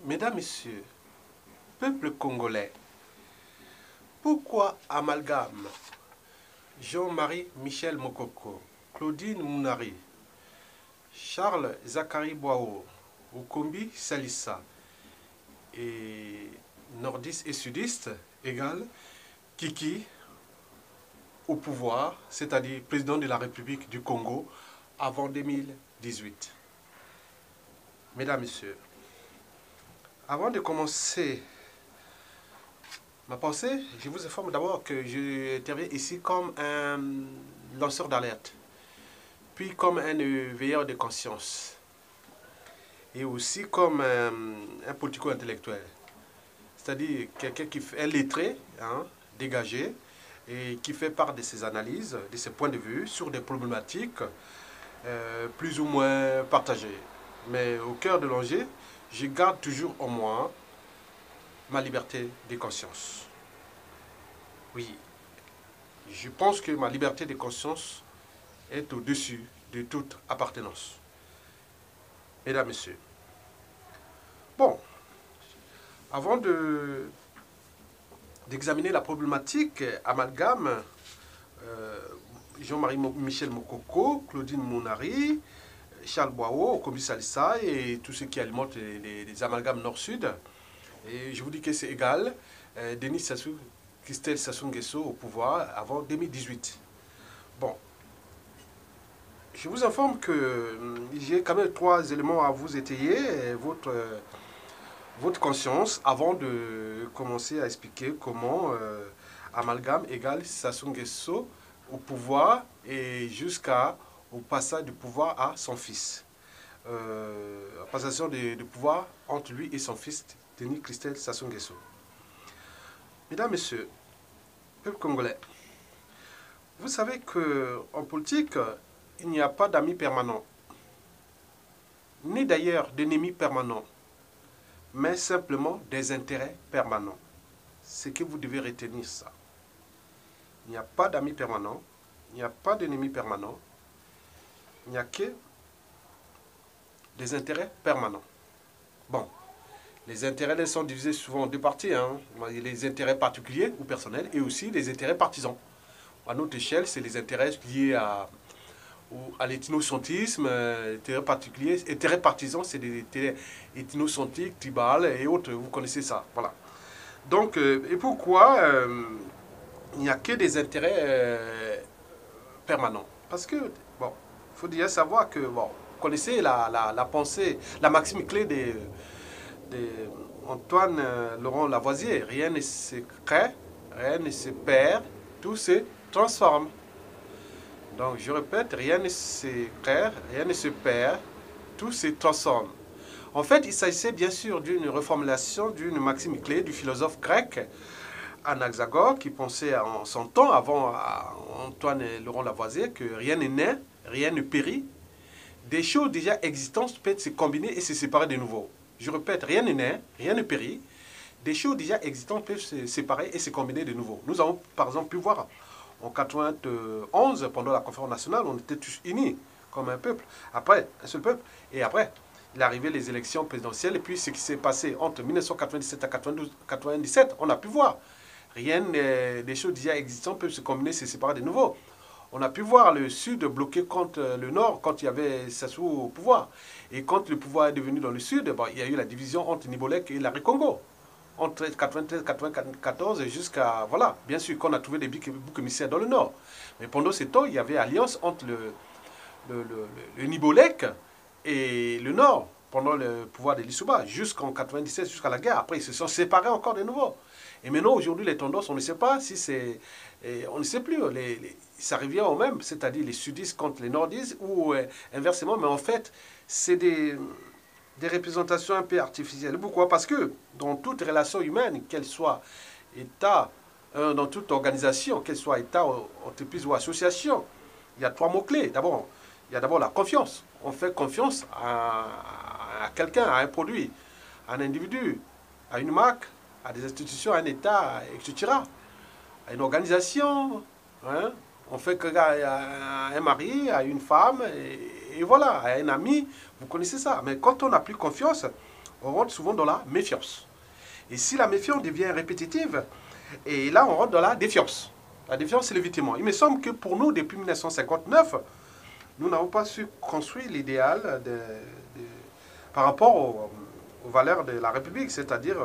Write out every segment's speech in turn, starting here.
Mesdames, Messieurs, peuple congolais, pourquoi amalgame Jean-Marie Michel Mokoko, Claudine Mounari, Charles Zachary Boao, Okombi Salissa et nordistes et sudistes égale Kiki au pouvoir, c'est-à-dire président de la République du Congo avant 2018. Mesdames, Messieurs, avant de commencer ma pensée, je vous informe d'abord que je interviens ici comme un lanceur d'alerte, puis comme un veilleur de conscience, et aussi comme un politico-intellectuel, c'est-à-dire quelqu'un qui fait un lettré, dégagé, et qui fait part de ses analyses, de ses points de vue sur des problématiques plus ou moins partagées. Mais au cœur de l'enjeu, je garde toujours en moi ma liberté de conscience. Oui, je pense que ma liberté de conscience est au-dessus de toute appartenance. Mesdames, Messieurs. Bon, avant d'examiner la problématique amalgame, Jean-Marie Michel Mokoko, Claudine Mounari, Charles Boao, Okombi Salissa et tout ce qui alimente les amalgames nord-sud. Et je vous dis que c'est égal. Denis Sassou, Christelle Sassou Nguesso au pouvoir avant 2018. Bon. Je vous informe que j'ai quand même 3 éléments à vous étayer votre conscience avant de commencer à expliquer comment amalgame égale Sassou Nguesso au pouvoir et jusqu'au passage du pouvoir à son fils. La passation de pouvoir entre lui et son fils, Denis Christelle Sassou Nguesso. Mesdames, Messieurs, peuple congolais, vous savez qu'en politique, il n'y a pas d'amis permanents, ni d'ailleurs d'ennemis permanents, mais simplement des intérêts permanents. C'est que vous devez retenir ça. Il n'y a pas d'amis permanents, il n'y a pas d'ennemis permanents, il n'y a que des intérêts permanents. Bon, les intérêts sont divisés souvent en 2 parties. Les intérêts particuliers ou personnels et aussi les intérêts partisans. À notre échelle, c'est les intérêts liés à l'ethnocentrisme, intérêts particuliers, intérêts partisans, c'est des intérêts ethnocentiques, tribales et autres, vous connaissez ça, voilà. Donc, et pourquoi il n'y a que des intérêts permanents? Parce que, bon, il faut déjà savoir que, bon, vous connaissez la pensée, la maxime clé de Antoine Laurent Lavoisier, rien ne se crée, rien ne se perd, tout se transforme. Donc, je répète, rien ne se crée, rien ne se perd, tout se transforme. En fait, il s'agissait bien sûr d'une reformulation d'une maxime clé du philosophe grec Anaxagore qui pensait en son temps, avant Antoine Laurent Lavoisier, que rien n'est né, rien ne périt. Des choses déjà existantes peuvent se combiner et se séparer de nouveau. Je répète, rien n'est né, rien ne périt. Des choses déjà existantes peuvent se séparer et se combiner de nouveau. Nous avons par exemple pu voir en 91, pendant la conférence nationale, on était tous unis comme un peuple. Après, un seul peuple. Et après, il est arrivé les élections présidentielles. Et puis, ce qui s'est passé entre 1997 à 1997, on a pu voir. Rien des choses déjà existantes peuvent se combiner, se séparer de nouveau. On a pu voir le Sud bloqué contre le Nord quand il y avait Sassou au pouvoir. Et quand le pouvoir est devenu dans le Sud, il y a eu la division entre Nibolek et Larry Congo. Entre 93 94 jusqu'à... Voilà, bien sûr qu'on a trouvé des boucs émissaires dans le Nord. Mais pendant ce temps, il y avait alliance entre le Nibolek et le Nord, pendant le pouvoir de Lissouba, jusqu'en 97, jusqu'à la guerre. Après, ils se sont séparés encore de nouveau. Et maintenant, aujourd'hui, les tendances, on ne sait pas si c'est... On ne sait plus. Ça revient au même, c'est-à-dire les sudistes contre les nordistes, ou inversement. Mais en fait, c'est des représentations un peu artificielles. Pourquoi? Parce que dans toute relation humaine, qu'elle soit État, dans toute organisation, qu'elle soit État, entreprise ou association, il y a 3 mots-clés. D'abord, il y a d'abord la confiance. On fait confiance à quelqu'un, à un produit, à un individu, à une marque, à des institutions, à un État, etc. À une organisation. On fait à un mari, à une femme, et voilà, à un ami. Vous connaissez ça. Mais quand on n'a plus confiance, on rentre souvent dans la méfiance. Et si la méfiance devient répétitive, et là, on rentre dans la défiance. La défiance, c'est l'évitement. Il me semble que pour nous, depuis 1959, nous n'avons pas su construire l'idéal par rapport aux valeurs de la République, c'est-à-dire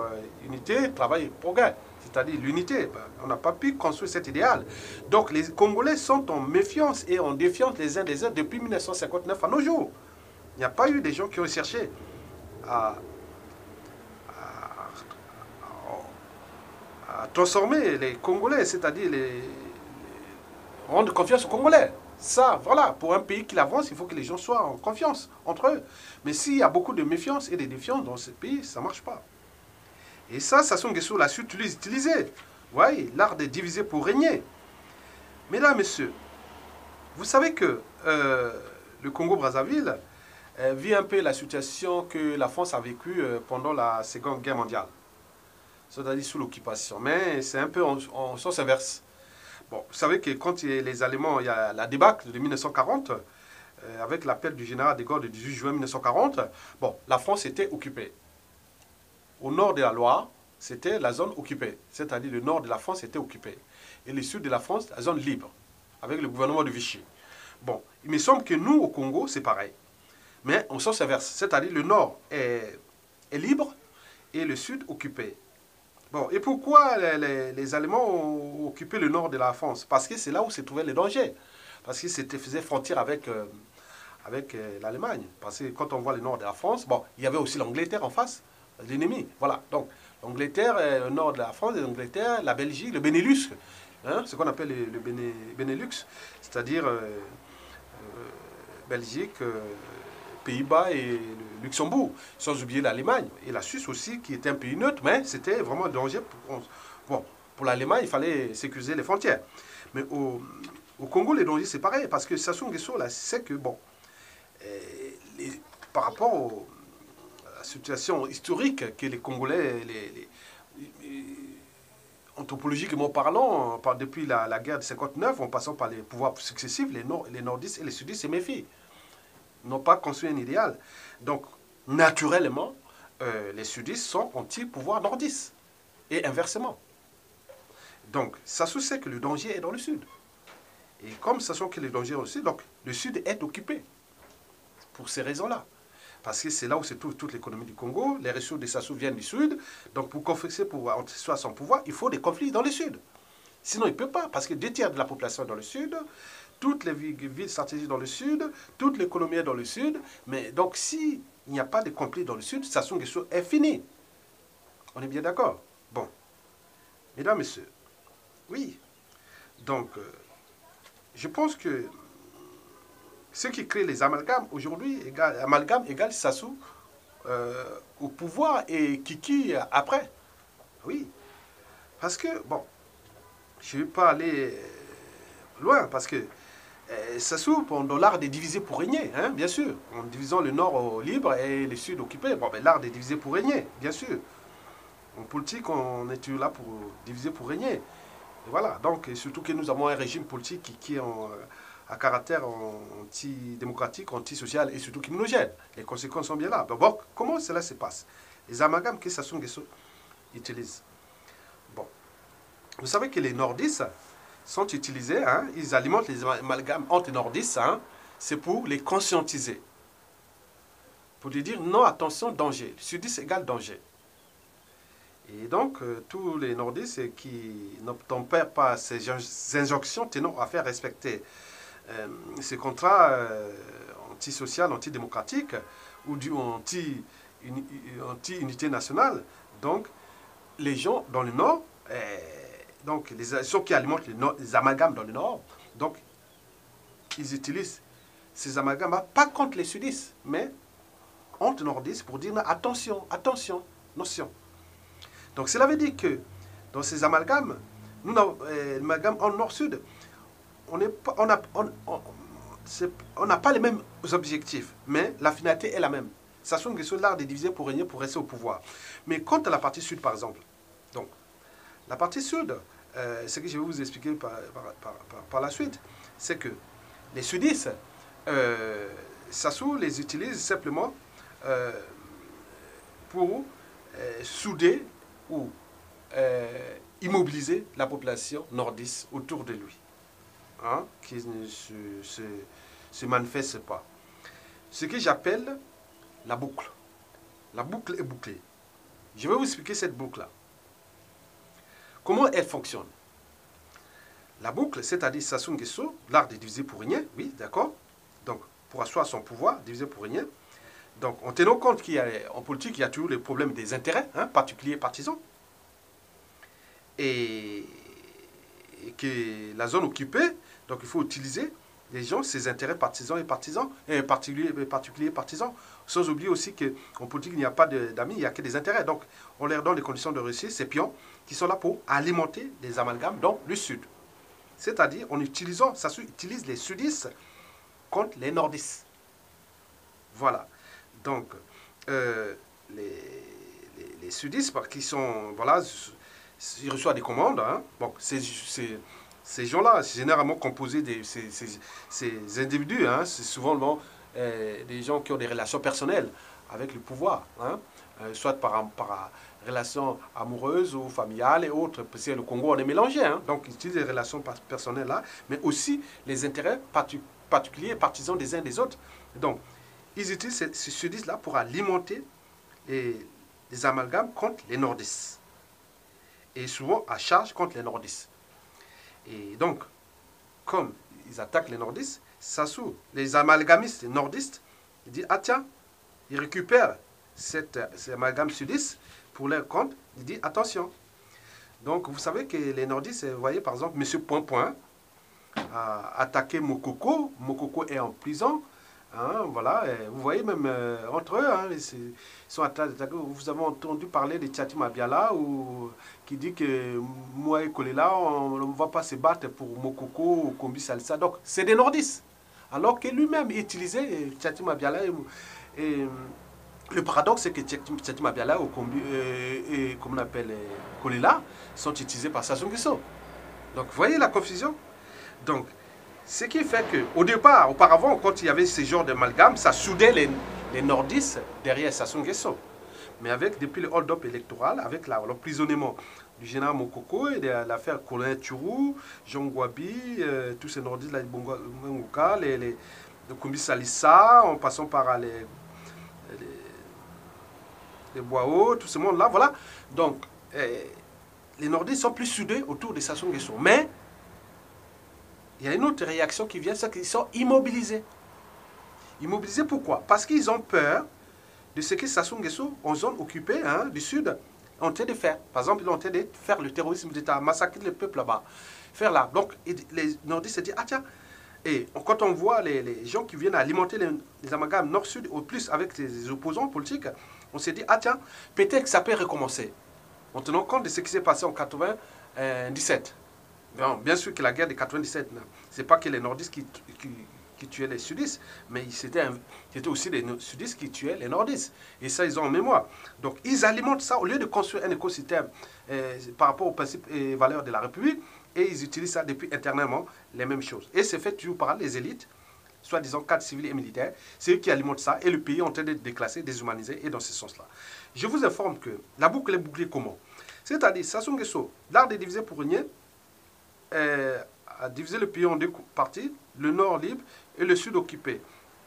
unité, travail, progrès, c'est-à-dire l'unité. On n'a pas pu construire cet idéal. Donc les Congolais sont en méfiance et en défiance les uns des autres depuis 1959 à nos jours. Il n'y a pas eu des gens qui ont cherché à transformer les Congolais, c'est-à-dire rendre confiance aux Congolais. Ça, voilà, pour un pays qui avance, il faut que les gens soient en confiance entre eux. Mais s'il y a beaucoup de méfiance et de défiance dans ce pays, ça ne marche pas. Et ça, Sassou Nguesso l'a su utiliser. Vous voyez, l'art de diviser pour régner. Mesdames, messieurs, vous savez que le Congo-Brazzaville vit un peu la situation que la France a vécue pendant la Seconde Guerre mondiale. C'est-à-dire sous l'occupation. Mais c'est un peu en sens inverse. Bon, vous savez que quand les Allemands, il y a la débâcle de 1940, avec l'appel du général de Gaulle du 18 juin 1940, bon, la France était occupée. Au nord de la Loire, c'était la zone occupée. C'est-à-dire le nord de la France était occupé. Et le sud de la France, la zone libre, avec le gouvernement de Vichy. Bon, il me semble que nous, au Congo, c'est pareil. Mais en sens inverse. C'est-à-dire le nord est libre et le sud occupé. Bon, et pourquoi les Allemands ont occupé le nord de la France? Parce que c'est là où se trouvaient les dangers. Parce qu'ils faisaient frontière avec l'Allemagne. Parce que quand on voit le nord de la France, bon, il y avait aussi l'Angleterre en face, l'ennemi. Voilà, donc l'Angleterre, le nord de la France, l'Angleterre, la Belgique, le Benelux, hein, ce qu'on appelle le Benelux, c'est-à-dire Belgique, Pays-Bas et le Luxembourg, sans oublier l'Allemagne et la Suisse aussi, qui était un pays neutre, mais c'était vraiment un danger. Pour l'Allemagne, il fallait sécuriser les frontières. Mais au Congo, les dangers, c'est pareil, parce que Sassou Nguesso, là, c'est que, bon, par rapport à la situation historique que les Congolais, anthropologiquement parlant, depuis la guerre de 59, en passant par les pouvoirs successifs, les nordistes et les sudistes se méfient. N'ont pas construit un idéal. Donc, naturellement, les sudistes sont anti-pouvoir nordiste. Et inversement. Donc, Sassou sait que le danger est dans le sud. Et comme Sassou sait que le danger est dans le sud, donc le sud est occupé. Pour ces raisons-là. Parce que c'est là où se trouve toute l'économie du Congo. Les ressources de Sassou viennent du sud. Donc, pour confisquer, pour soit son pouvoir, il faut des conflits dans le sud. Sinon, il ne peut pas. Parce que 2 tiers de la population est dans le sud. Toutes les villes stratégiques dans le sud, toute l'économie est dans le sud. Mais donc, s'il n'y a pas de conflit dans le sud, Sassou Nguesso est fini. On est bien d'accord? Bon. Mesdames, messieurs, oui. Donc, je pense que ce qui crée les amalgames aujourd'hui, amalgame égale Sassou au pouvoir et Kiki après. Oui. Parce que, bon, je ne vais pas aller loin, parce que Sassou, dans l'art de diviser pour régner, hein, bien sûr. En divisant le nord libre et le sud occupé. Bon, ben, l'art de diviser pour régner, bien sûr. En politique, on est toujours là pour diviser pour régner. Et voilà. Donc, et surtout que nous avons un régime politique qui est à caractère anti-démocratique, anti-social et surtout criminogène. Les conséquences sont bien là. Bon, comment cela se passe? Les amalgames que Sassou Nguesso utilise. Bon. Vous savez que les nordistes sont utilisés, hein, ils alimentent les amalgames anti-nordistes, hein, c'est pour les conscientiser. Pour lui dire, non, attention, danger. Sudiste égale danger. Et donc, tous les nordistes qui n'obtempèrent pas ces injonctions tenant à faire respecter ces contrats antisociaux, antidémocratiques ou du anti-unité nationale, donc, les gens dans le Nord, donc ceux qui alimentent les amalgames dans le Nord, donc ils utilisent ces amalgames pas contre les sudistes, mais entre nordistes pour dire attention, attention, notion. Donc cela veut dire que dans ces amalgames, nous l'amalgame en nord-sud, on n'a pas les mêmes objectifs, mais la finalité est la même. Sassou Nguesso, l'art de diviser pour régner, pour rester au pouvoir. Mais quant à la partie sud, par exemple, donc, la partie sud, ce que je vais vous expliquer par la suite, c'est que les sudistes, Sassou les utilise simplement pour souder ou immobiliser la population nordiste autour de lui, hein, qui ne se manifeste pas. Ce que j'appelle la boucle. La boucle est bouclée. Je vais vous expliquer cette boucle-là. Comment elle fonctionne? La boucle, c'est-à-dire Sassou Nguesso, l'art de diviser pour régner, oui, d'accord. Donc, pour asseoir son pouvoir, diviser pour régner. Donc, en tenant compte qu'en politique, il y a toujours le problème des intérêts, hein, particuliers et partisans. Et que la zone occupée, donc il faut utiliser les gens, ses intérêts partisans et partisans, particuliers et partisans. Sans oublier aussi qu'en politique, il n'y a pas d'amis, il n'y a que des intérêts. Donc, on leur donne les conditions de réussir, ces pions qui sont là pour alimenter les amalgames dans le sud. C'est-à-dire, en utilisant, ça utilise les sudistes contre les nordistes. Voilà. Donc, les sudistes, qui sont, voilà, ils reçoivent des commandes. Hein. Bon, ces gens-là, c'est généralement composé de ces individus. Hein. C'est souvent des gens qui ont des relations personnelles avec le pouvoir. Hein. Soit par relations amoureuses ou familiales et autres. Parce que le Congo, on est mélangé. Hein. Donc, ils utilisent les relations personnelles là, mais aussi les intérêts particuliers et partisans des uns des autres. Donc, ils utilisent ces sudistes-là pour alimenter les amalgames contre les nordistes. Et souvent à charge contre les nordistes. Et donc, comme ils attaquent les nordistes, Sassou, les amalgamistes nordistes, ils disent, ah tiens, ils récupèrent ces amalgames sudistes pour leur compte. Ils disent, attention. Donc, vous savez que les nordistes, vous voyez par exemple, M. Point Point a attaqué Mokoko. Mokoko est en prison. Hein, voilà, et vous voyez même entre eux, hein, ils sont attaqués. Vous avez entendu parler de Tchati Mabiala qui dit que moi et Kolela, on ne va pas se battre pour Mokoko ou Kombi Salissa. Donc, c'est des nordistes. Alors que lui-même utilisait Tchati Mabiala. Et le paradoxe, c'est que Tchati Mabiala et comme on appelle Kolela sont utilisés par Sassou Nguesso. Donc, vous voyez la confusion? Donc, ce qui fait qu'au départ, auparavant, quand il y avait ce genre d'amalgame, ça soudait les nordistes derrière Sassou Nguesso. Mais depuis le hold-up électoral, avec l'emprisonnement du général Mokoko et de l'affaire Colin Tchourou, Jean Gwabi, tous ces nordistes, les Bonga, les Kombi Salissa, en passant par les Boao, tout ce monde-là, voilà. Donc, les nordistes sont plus soudés autour de Sassou Nguesso. Mais il y a une autre réaction qui vient, c'est qu'ils sont immobilisés. Immobilisés pourquoi? Parce qu'ils ont peur de ce que Sassou Nguesso, en zone occupée hein, du Sud, ont tenté de faire. Par exemple, ils ont tenté de faire le terrorisme d'État, massacrer le peuple là-bas. Faire là. Donc, les nordistes se disent, ah tiens, et quand on voit les gens qui viennent alimenter les amalgames nord-sud, au plus avec les opposants politiques, on s'est dit, ah tiens, peut-être que ça peut recommencer. En tenant compte de ce qui s'est passé en 97. Bien sûr que la guerre de 97, ce n'est pas que les nordistes qui tuaient les sudistes, mais c'était aussi les sudistes qui tuaient les nordistes. Et ça, ils ont en mémoire. Donc, ils alimentent ça au lieu de construire un écosystème par rapport aux principes et valeurs de la République, et ils utilisent ça depuis éternellement, les mêmes choses. Et c'est fait toujours par les élites, soi-disant cadres civils et militaires. C'est eux qui alimentent ça, et le pays est en train d'être déclassé, déshumanisé, et dans ce sens-là. Je vous informe que la boucle est bouclée comment? C'est-à-dire, Sassou Nguesso, l'art de diviser pour régner, a divisé le pays en deux parties, le nord libre et le sud occupé.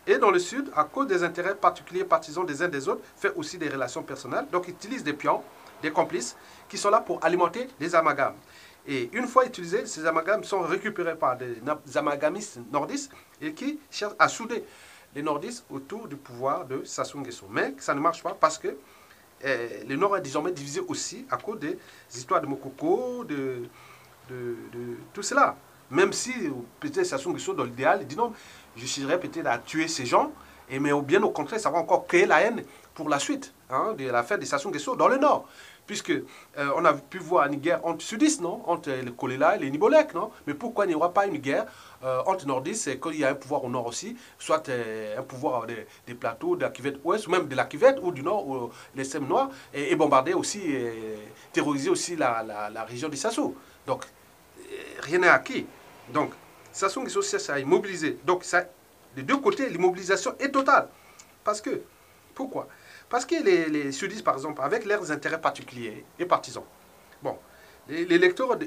Et dans le sud, à cause des intérêts particuliers partisans des uns des autres, fait aussi des relations personnelles. Donc, ils utilisent des pions, des complices, qui sont là pour alimenter les amalgames. Et une fois utilisés, ces amalgames sont récupérés par des amalgamistes nordistes et qui cherchent à souder les nordistes autour du pouvoir de Sassou Nguesso. Mais ça ne marche pas parce que le nord est désormais divisé aussi à cause des histoires de Mokoko, de tout cela. Même si peut-être Sassou Nguesso dans l'idéal, il dit non, je chercherais peut-être à tuer ces gens, mais bien au contraire, ça va encore créer la haine pour la suite hein, de l'affaire de Sassou Nguesso dans le nord. Puisque on a pu voir une guerre entre sudistes, non, entre les Kolela et les Nibolek, non. Mais pourquoi il n'y aura pas une guerre entre nordistes et qu'il y a un pouvoir au nord aussi, soit un pouvoir des plateaux de la cuvette ouest, ou même de la cuvette ou du nord, ou les SEM noirs, et bombarder aussi, terroriser aussi la région de Sassou. Donc, rien n'est acquis. Donc, Sassou Nguesso cherche à immobiliser. Donc, ça, de deux côtés, l'immobilisation est totale. Parce que, pourquoi? Parce que les sudistes, par exemple, avec leurs intérêts particuliers et partisans, bon, l'électorat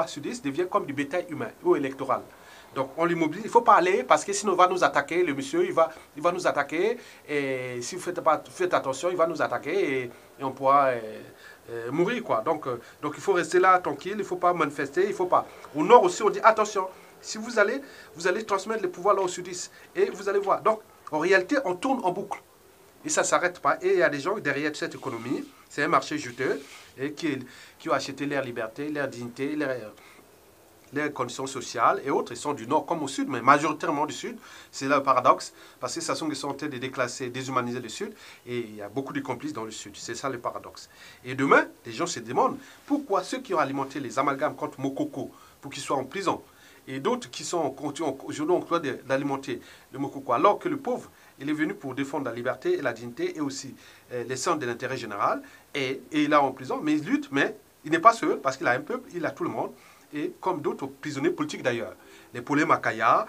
sudiste devient comme du bétail humain ou électoral. Donc on l'immobilise, il ne faut pas aller parce que sinon il va nous attaquer, le monsieur il va nous attaquer et si vous faites attention, il va nous attaquer et on pourra mourir quoi. Donc il faut rester là tranquille, il ne faut pas manifester, il ne faut pas. Au nord aussi on dit attention, si vous allez transmettre le pouvoir là au sudiste et vous allez voir. Donc en réalité on tourne en boucle et ça ne s'arrête pas et il y a des gens derrière cette économie, c'est un marché juteux et qui ont acheté leur liberté, leur dignité, les conditions sociales et autres, ils sont du nord comme au sud, mais majoritairement du sud. C'est là le paradoxe, parce que ça sont en train de déclasser, déshumaniser le sud, et il y a beaucoup de complices dans le sud. C'est ça le paradoxe. Et demain, les gens se demandent pourquoi ceux qui ont alimenté les amalgames contre Mokoko, pour qu'ils soient en prison, et d'autres qui sont aujourd'hui en train d'alimenter le Mokoko, alors que le pauvre, il est venu pour défendre la liberté et la dignité, et aussi les centres de l'intérêt général, et il est en prison, mais il lutte, mais il n'est pas seul, parce qu'il a un peuple, il a tout le monde, et comme d'autres prisonniers politiques d'ailleurs. Les Paulé Makaya,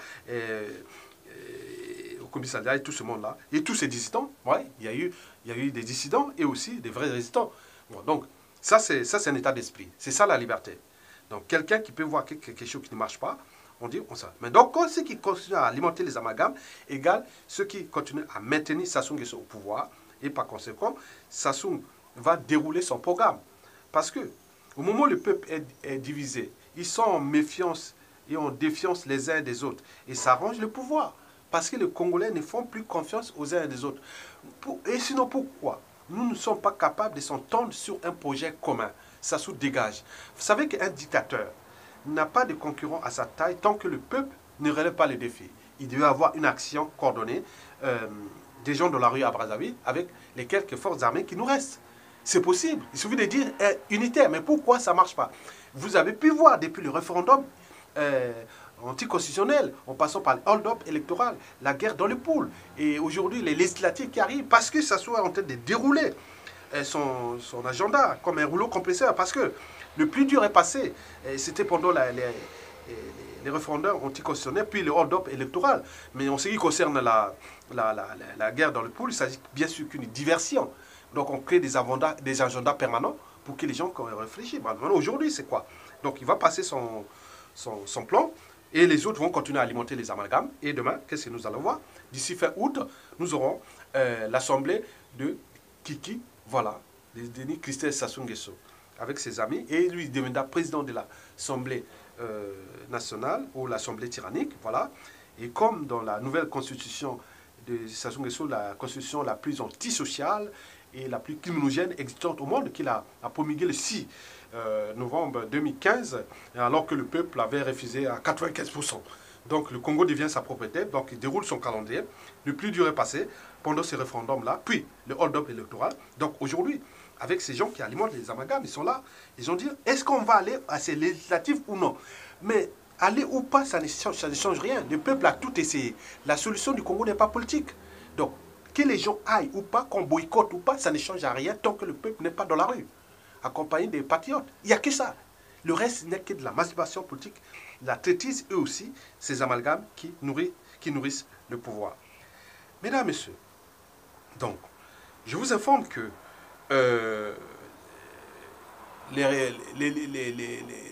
au commissariat et tout ce monde-là. Et tous ces dissidents, ouais, il y a eu des dissidents et aussi des vrais résistants. Bon, donc, ça c'est un état d'esprit. C'est ça la liberté. Donc, quelqu'un qui peut voir quelque chose qui ne marche pas, on dit on ça. Mais donc, ceux qui continuent à alimenter les amalgames égale ceux qui continuent à maintenir Sassou Nguesso au pouvoir. Et par conséquent, Sassou va dérouler son programme. Parce que, au moment où le peuple est divisé, ils sont en méfiance et en défiance les uns des autres. Et ça arrange le pouvoir. Parce que les Congolais ne font plus confiance aux uns et des autres. Et sinon, pourquoi nous ne sommes pas capables de s'entendre sur un projet commun? Ça se dégage. Vous savez qu'un dictateur n'a pas de concurrent à sa taille tant que le peuple ne relève pas les défis. Il doit avoir une action coordonnée des gens de la rue à Brazzaville avec les quelques forces armées qui nous restent. C'est possible. Il suffit de dire unitaire. Mais pourquoi ça ne marche pas? Vous avez pu voir depuis le référendum anticonstitutionnel, en passant par le hold-up électoral, la guerre dans les poules. Et aujourd'hui, les législatives qui arrivent, parce que ça soit en train de dérouler son agenda comme un rouleau compresseur. Parce que le plus dur est passé. C'était pendant les référendums anticonstitutionnels, puis le hold-up électoral. Mais en ce qui concerne la guerre dans les poules, il s'agit bien sûr qu'une diversion. Donc on crée des agendas permanents pour que les gens réfléchissent. Aujourd'hui, c'est quoi? Donc il va passer son plan et les autres vont continuer à alimenter les amalgames. Et demain, qu'est-ce que nous allons voir? D'ici fin août, nous aurons l'assemblée de Kiki, voilà, de Denis Christelle Sassou Nguesso, avec ses amis. Et lui, il deviendra président de l'Assemblée nationale ou l'Assemblée tyrannique, voilà. Et comme dans la nouvelle constitution de Sassou Nguesso, la constitution la plus antisociale et la plus criminogène existante au monde, qu'il a promulgué le 6 novembre 2015, alors que le peuple avait refusé à 95%. Donc le Congo devient sa propriété, donc il déroule son calendrier. Le plus dur est passé pendant ce référendum-là, puis le hold-up électoral. Donc aujourd'hui, avec ces gens qui alimentent les amalgames, ils sont là, ils ont dit, est-ce qu'on va aller à ces législatives ou non? Mais aller ou pas, ça ne change rien. Le peuple a tout essayé. La solution du Congo n'est pas politique. Donc, que les gens aillent ou pas, qu'on boycotte ou pas, ça ne change à rien tant que le peuple n'est pas dans la rue, accompagné des patriotes. Il n'y a que ça. Le reste n'est que de la masturbation politique, la traitise, eux aussi, ces amalgames qui nourrissent le pouvoir. Mesdames, Messieurs, donc, je vous informe que les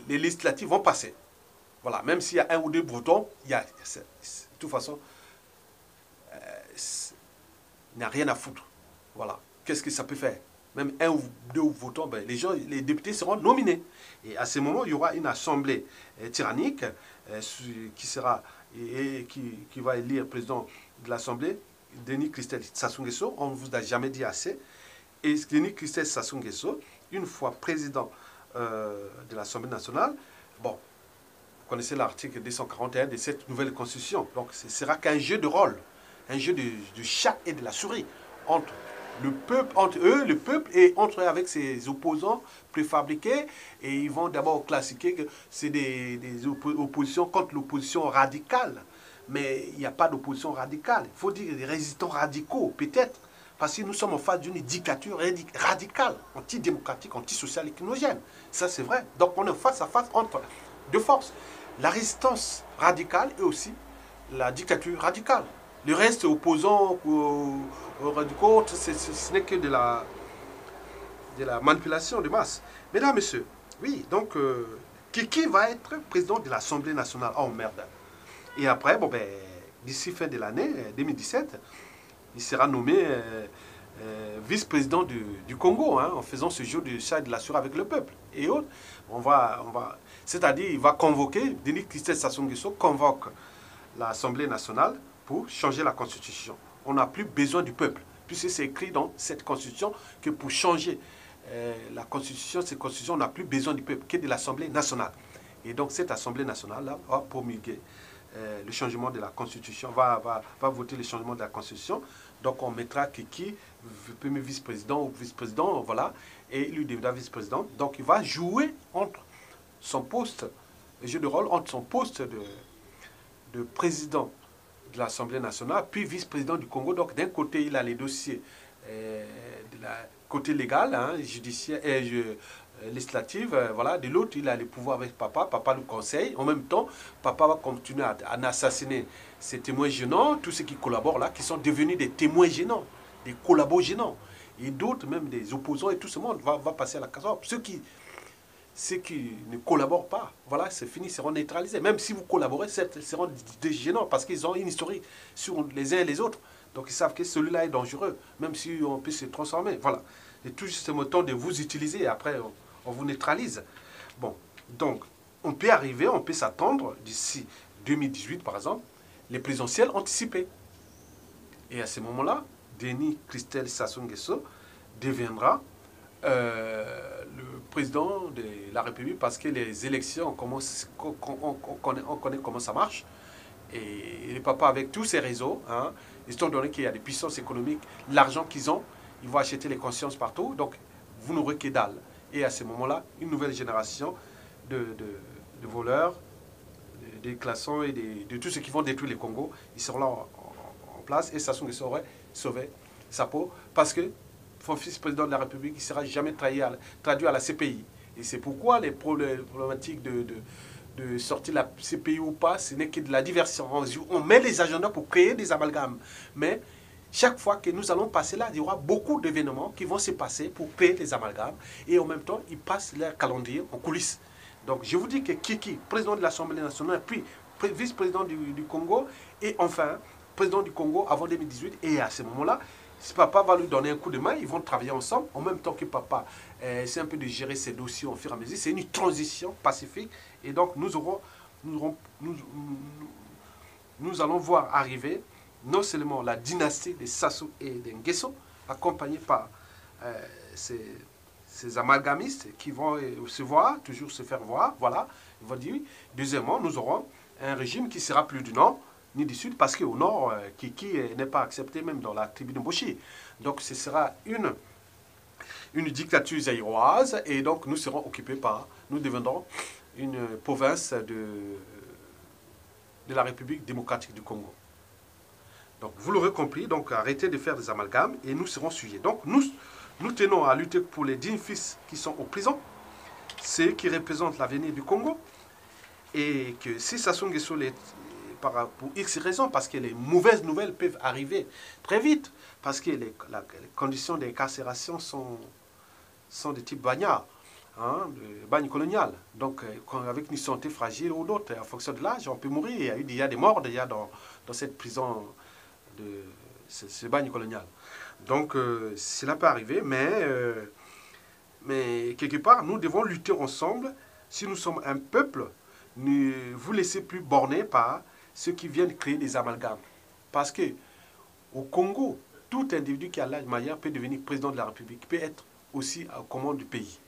législatives vont passer. Voilà, même s'il y a un ou deux votants, de toute façon, il n'y a rien à foutre. Voilà. Qu'est-ce que ça peut faire? Même un ou deux votants, ben, les députés seront nominés. Et à ce moment, il y aura une assemblée tyrannique qui va élire le président de l'assemblée, Denis Christelle Sassou Nguesso. On ne vous a jamais dit assez. Et Denis Christelle Sassou Nguesso, une fois président de l'Assemblée nationale, bon, vous connaissez l'article 241 de cette nouvelle constitution. Donc, ce sera qu'un jeu de rôle, un jeu du chat et de la souris entre le peuple, entre eux, le peuple, et entre eux avec ses opposants préfabriqués. Et ils vont d'abord classifier que c'est des oppositions contre l'opposition radicale. Mais il n'y a pas d'opposition radicale. Il faut dire des résistants radicaux, peut-être. Parce que nous sommes en face d'une dictature radicale, antidémocratique, antisociale et criminogène. Ça, c'est vrai. Donc, on est face à face entre deux forces. La résistance radicale et aussi la dictature radicale. Le reste, opposant au radicaux, ce n'est que de la manipulation de masse. Mesdames, messieurs, oui, donc, qui va être président de l'Assemblée nationale? Oh merde. Et après, bon, ben, d'ici fin de l'année 2017, il sera nommé vice-président du Congo, hein, en faisant ce jeu de chat et de la sueur avec le peuple. Et autres, c'est-à-dire, il va convoquer, Denis Christelle Sassou Nguesso convoque l'Assemblée nationale pour changer la Constitution. On n'a plus besoin du peuple, puisque c'est écrit dans cette Constitution que pour changer la Constitution, on n'a plus besoin du peuple, que de l'Assemblée nationale. Et donc cette Assemblée nationale-là va promulguer le changement de la Constitution, va voter le changement de la Constitution. Donc on mettra qui premier vice-président ou vice-président, voilà, et il lui deviendra vice-président. Donc il va jouer entre son poste, le jeu de rôle entre son poste de président de l'Assemblée nationale, puis vice-président du Congo. Donc d'un côté, il a les dossiers de la côté légal, hein, judiciaire et législatif, voilà. De l'autre, il a les pouvoirs avec papa. Papa nous conseille. En même temps, papa va continuer à assassiner ces témoins gênants, tous ceux qui collaborent là, qui sont devenus des témoins gênants, des collabos gênants. Et d'autres, même des opposants, et tout ce monde va passer à la casserole. Ceux qui ne collaborent pas, voilà, c'est fini, seront neutralisés. Même si vous collaborez, ils seront des gênants parce qu'ils ont une historique sur les uns et les autres. Donc ils savent que celui-là est dangereux, même si on peut se transformer. Voilà. Et tout juste le temps de vous utiliser et après on vous neutralise. Bon, donc on peut arriver, on peut s'attendre d'ici 2018 par exemple, les présidentielles anticipées. Et à ce moment-là, Denis Christelle Sassou Nguesso deviendra le président de la République parce que les élections, on connaît comment ça marche. Et les papas avec tous ces réseaux, hein, étant donné qu'il y a des puissances économiques, l'argent qu'ils ont, ils vont acheter les consciences partout. Donc, vous n'aurez que dalle. Et à ce moment-là, une nouvelle génération de voleurs, des classons et de tous ceux qui vont détruire les Congo, ils seront là en place. Et Sassou Nguesso aurait sauvé sa peau parce que son fils président de la République, il ne sera jamais traduit à la CPI. Et c'est pourquoi les problématiques de sortir la CPI ou pas, ce n'est que de la diversion. On met les agendas pour créer des amalgames. Mais chaque fois que nous allons passer là, il y aura beaucoup d'événements qui vont se passer pour créer des amalgames. Et en même temps, ils passent leur calendrier en coulisses. Donc je vous dis que Kiki, président de l'Assemblée nationale, puis vice-président du Congo, et enfin, président du Congo avant 2018, et à ce moment-là, si papa va lui donner un coup de main, ils vont travailler ensemble, en même temps que papa c'est un peu de gérer ses dossiers au fur et à mesure. C'est une transition pacifique. Et donc, nous allons voir arriver non seulement la dynastie des Sassou et des Nguesso, accompagnée par ces amalgamistes qui vont se voir, toujours se faire voir. Voilà, ils vont dire oui. Deuxièmement, nous aurons un régime qui sera plus du Nord ni du Sud, parce qu'au Nord, Kiki n'est pas accepté même dans la tribu de Mboshi. Donc, ce sera une dictature zaïroise, et donc nous serons occupés nous deviendrons une province de la République démocratique du Congo. Donc vous l'aurez compris, donc arrêtez de faire des amalgames et nous serons sujets. Donc nous tenons à lutter pour les dignes fils qui sont en prison, ceux qui représentent l'avenir du Congo, et que si Sassou Nguesso pour X raisons, parce que les mauvaises nouvelles peuvent arriver très vite, parce que les conditions d'incarcération sont de type bagnard, hein, de bagne colonial. Donc, avec une santé fragile ou d'autres, en fonction de l'âge, on peut mourir. Il y a des morts déjà dans cette prison de ce bagne colonial. Donc, cela peut arriver, mais quelque part, nous devons lutter ensemble. Si nous sommes un peuple, ne vous laissez plus borner par ceux qui viennent créer des amalgames. Parce que au Congo, tout individu qui a l'âge majeur peut devenir président de la République, peut être aussi aux commandes du pays.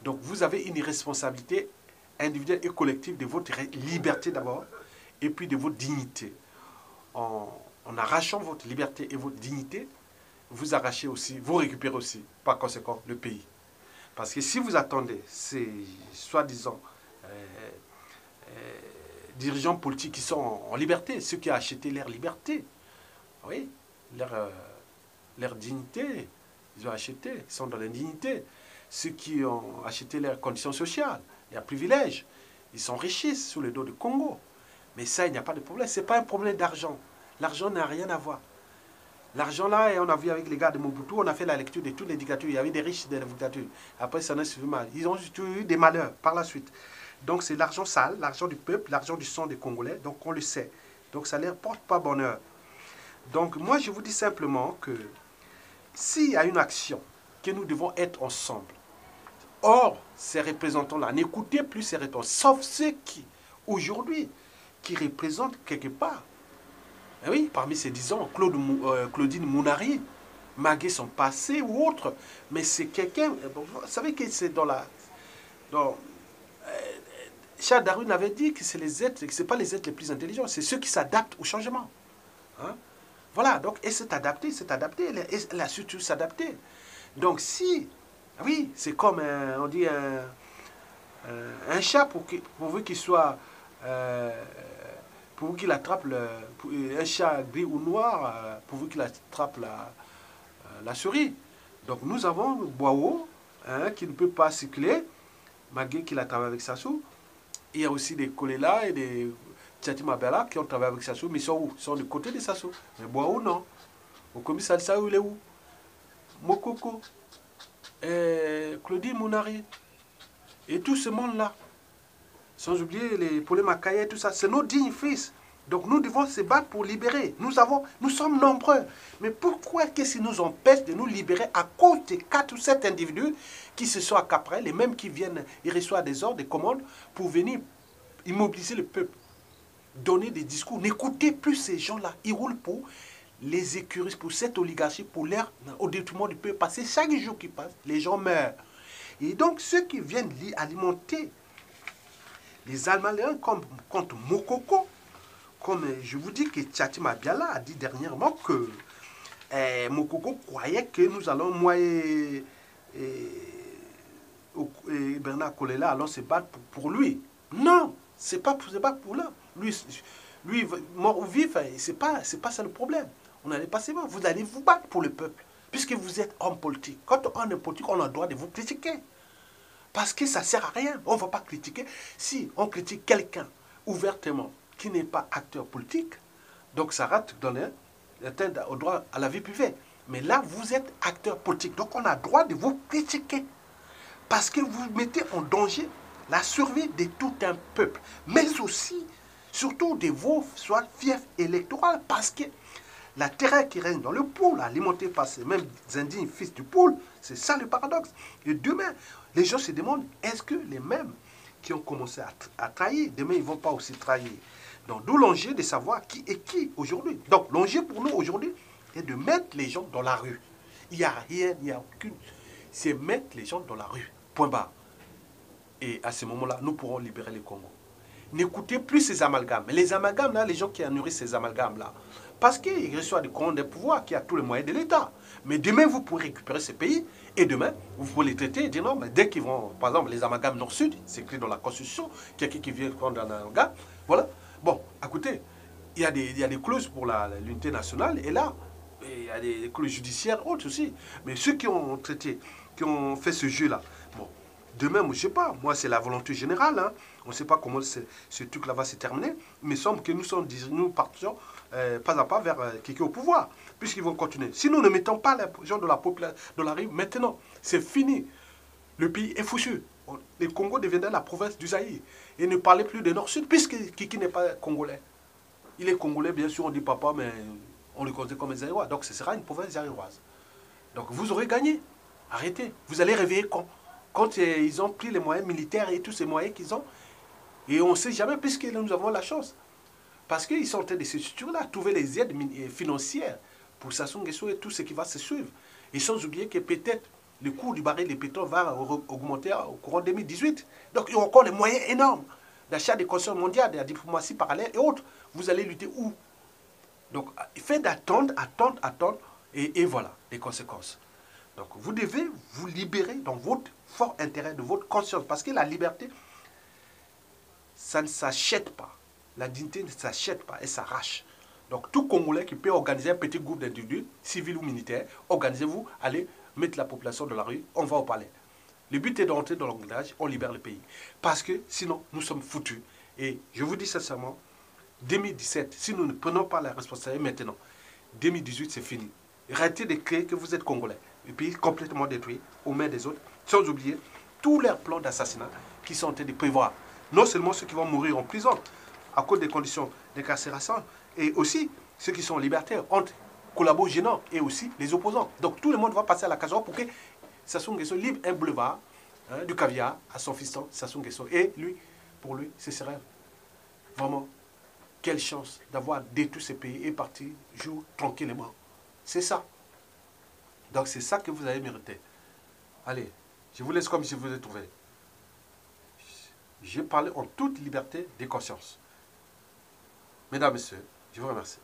Donc vous avez une responsabilité individuelle et collective de votre liberté d'abord, et puis de votre dignité. En arrachant votre liberté et votre dignité, vous arrachez aussi, vous récupérez aussi, par conséquent, le pays. Parce que si vous attendez ces soi-disant dirigeants politiques qui sont en liberté, ceux qui ont acheté leur liberté, oui, leur dignité, ils ont acheté, ils sont dans l'indignité. Ceux qui ont acheté leurs conditions sociales, leurs privilèges, ils s'enrichissent sous le dos du Congo. Mais ça, il n'y a pas de problème. Ce n'est pas un problème d'argent. L'argent n'a rien à voir. L'argent là, et on a vu avec les gars de Mobutu, on a fait la lecture de toutes les dictatures. Il y avait des riches de la dictature. Après, ça n'a suivi mal. Ils ont eu des malheurs par la suite. Donc c'est l'argent sale, l'argent du peuple, l'argent du sang des Congolais. Donc on le sait. Donc ça ne leur porte pas bonheur. Donc moi je vous dis simplement que s'il y a une action que nous devons être ensemble, or ces représentants-là, n'écoutez plus ces représentants, sauf ceux qui, aujourd'hui, qui représentent quelque part. Et oui, parmi ces disons, Claudine Mounari, malgré son passé ou autre, mais c'est quelqu'un, vous savez que c'est dans la... Charles Darwin avait dit que c'est les êtres, que ce pas les êtres les plus intelligents, c'est ceux qui s'adaptent au changement. Hein? Voilà, donc elle s'est adaptée, elle a su s'adapter. Donc si, oui, c'est comme, on dit, un chat, pourvu qu'il soit, pourvu qu'il attrape, un chat gris ou noir, pourvu qu'il attrape la souris. Donc nous avons Boao, hein, qui ne peut pas cycler, malgré qu'il a travaillé avec Sassou. Il y a aussi des Kolela et des Tchati Mabela qui ont travaillé avec Sassou, mais ils sont où? Ils sont du côté de Sassou. Mais Boao, non. Au commissariat Sassou, il est où? Mokoko, Claudine Mounari, et tout ce monde-là. Sans oublier les Paulé Makaye et tout ça. C'est nos dignes fils. Donc nous devons se battre pour libérer. Nous sommes nombreux. Mais pourquoi qu'est-ce qui nous empêche de nous libérer à cause de 4 ou 7 individus qui se sont accaparés, les mêmes qui viennent, ils reçoivent des ordres, des commandes pour venir immobiliser le peuple, donner des discours. N'écoutez plus ces gens-là. Ils roulent pour les écuries, pour cette oligarchie, pour l'air au détriment du peuple. Parce que chaque jour qui passe, les gens meurent. Et donc ceux qui viennent alimenter les Allemands contre Mokoko, comme je vous dis que Tchati Mabiala a dit dernièrement que Mokoko croyait que nous allons, moi et Bernard Kolela, allons se battre pour lui. Non, c'est pas pour là. Lui, mort ou vif, c'est pas ça le problème. On n'allait pas se battre. Vous allez vous battre pour le peuple, puisque vous êtes homme politique. Quand on est politique, on a le droit de vous critiquer. Parce que ça ne sert à rien. On ne va pas critiquer. Si on critique quelqu'un ouvertement qui n'est pas acteur politique, donc ça rate dans au droit à la vie privée. Mais là, vous êtes acteur politique. Donc on a le droit de vous critiquer. Parce que vous mettez en danger la survie de tout un peuple. Mais aussi, surtout de vos fiefs électoraux. Parce que la terreur qui règne dans le pôle, alimentée par ces mêmes indignes fils du pôle, c'est ça le paradoxe. Et demain, les gens se demandent, est-ce que les mêmes qui ont commencé à trahir, demain ils ne vont pas aussi trahir? Donc d'où l'enjeu de savoir qui est qui aujourd'hui. Donc l'enjeu pour nous aujourd'hui est de mettre les gens dans la rue. Il n'y a rien, il n'y a aucune... C'est mettre les gens dans la rue. Point barre. Et à ce moment-là, nous pourrons libérer le Congo. N'écoutez plus ces amalgames. Mais les amalgames, là, les gens qui nourrissent ces amalgames-là, parce qu'ils reçoivent du compte des pouvoirs qui a tous les moyens de l'État. Mais demain, vous pourrez récupérer ces pays et demain, vous pouvez les traiter et dire non, mais dès qu'ils vont, par exemple, les amalgames nord-sud, c'est écrit dans la Constitution, quelqu'un qui vient prendre un amalgame, voilà. Bon, écoutez, il y a des clauses pour l'unité nationale et là, il y a des clauses judiciaires autres aussi. Mais ceux qui ont traité, qui ont fait ce jeu-là, bon, demain, je ne sais pas, moi c'est la volonté générale, hein. On ne sait pas comment ce truc-là va se terminer, mais il semble que nous partons pas à pas vers quelqu'un au pouvoir, puisqu'ils vont continuer. Si nous ne mettons pas les gens de la population dans la rue, maintenant, c'est fini. Le pays est foutu. Le Congo deviendra la province du Zaïre. Et ne parlez plus de Nord-Sud, puisque Kiki n'est pas congolais. Il est congolais, bien sûr, on dit papa, mais on le considère comme un Zaïrois. Donc ce sera une province zaïroise. Donc vous aurez gagné. Arrêtez. Vous allez réveiller quand ils ont pris les moyens militaires et tous ces moyens qu'ils ont. Et on ne sait jamais, puisque nous avons la chance. Parce qu'ils sont en train de se structurer là, trouver les aides financières pour Sassou Nguesso et tout ce qui va se suivre. Et sans oublier que peut-être le cours du baril de pétrole va augmenter au courant 2018. Donc il y a encore des moyens énormes d'achat des consciences mondiales, de la diplomatie parallèle et autres. Vous allez lutter où? Donc faites d'attendre, attendre, et voilà les conséquences. Donc vous devez vous libérer dans votre fort intérêt, de votre conscience. Parce que la liberté, ça ne s'achète pas. La dignité ne s'achète pas, elle s'arrache. Donc tout Congolais qui peut organiser un petit groupe d'individus, civils ou militaires, organisez-vous, allez mettre la population dans la rue, on va au palais. Le but est de rentrer dans l'engrenage, on libère le pays. Parce que sinon, nous sommes foutus. Et je vous dis sincèrement, 2017, si nous ne prenons pas la responsabilité maintenant, 2018, c'est fini. Arrêtez de créer que vous êtes Congolais. Le pays complètement détruit aux mains des autres, sans oublier tous leurs plans d'assassinat qui sont en train de prévoir. Non seulement ceux qui vont mourir en prison à cause des conditions d'incarcération, et aussi ceux qui sont libertaires, entre collabos gênants et aussi les opposants. Donc tout le monde va passer à la casoire pour que Sassou Nguesso livre un boulevard, du caviar à son fiston Sassou Nguesso. Et lui, pour lui, ce serait vraiment quelle chance d'avoir détruit ce pays et partir jouer tranquillement. C'est ça. Donc c'est ça que vous avez mérité. Allez, je vous laisse comme je vous ai trouvé. J'ai parlé en toute liberté de conscience. Mesdames, Messieurs, je vous remercie.